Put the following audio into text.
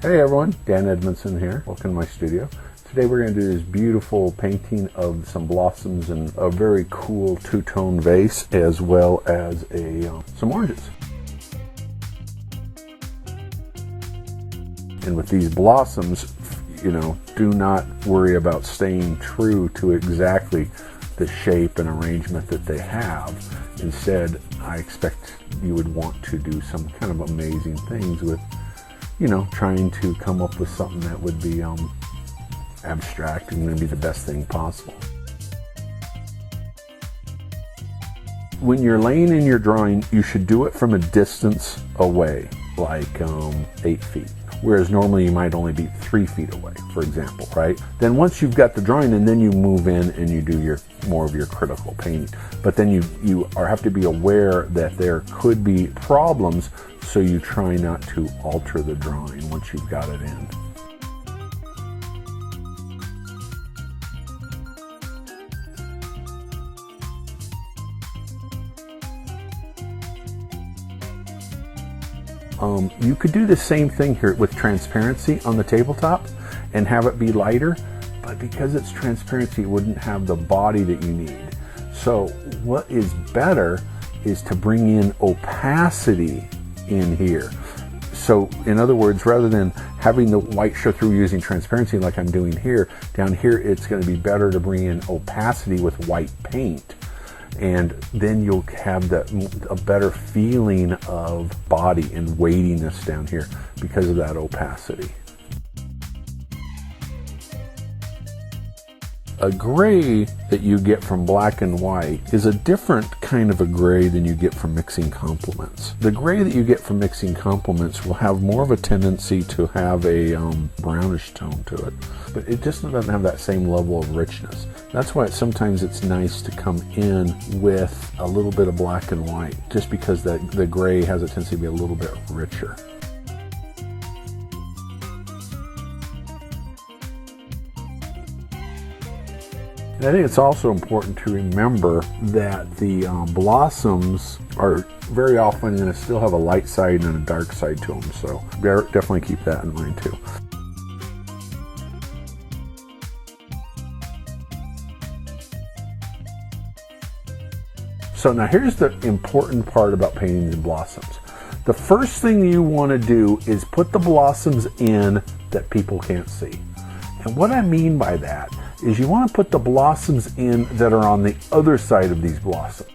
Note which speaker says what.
Speaker 1: Hey everyone, Dan Edmondson here. Welcome to my studio. Today we're going to do this beautiful painting of some blossoms and a very cool two-tone vase, as well as some oranges. And with these blossoms, do not worry about staying true to exactly the shape and arrangement that they have. Instead, I expect you would want to do some kind of amazing things with trying to come up with something that would be abstract and going to be the best thing possible. When you're laying in your drawing, you should do it from a distance away, like 8 feet. Whereas normally you might only be 3 feet away, for example, right? Then once you've got the drawing, and then you move in and you do more of your critical painting. But then you have to be aware that there could be problems, so you try not to alter the drawing once you've got it in. You could do the same thing here with transparency on the tabletop and have it be lighter, but because it's transparency, it wouldn't have the body that you need. So what is better is to bring in opacity in here. So in other words, rather than having the white show through using transparency like I'm doing here, down here it's going to be better to bring in opacity with white paint. And then you'll have a better feeling of body and weightiness down here because of that opacity. A gray that you get from black and white is a different kind of a gray than you get from mixing complements. The gray that you get from mixing complements will have more of a tendency to have a brownish tone to it, but it just doesn't have that same level of richness. That's why sometimes it's nice to come in with a little bit of black and white, just because the gray has a tendency to be a little bit richer. And I think it's also important to remember that the blossoms are very often going to still have a light side and a dark side to them, so definitely keep that in mind too. So now here's the important part about painting the blossoms. The first thing you want to do is put the blossoms in that people can't see. And what I mean by that is you want to put the blossoms in that are on the other side of these blossoms.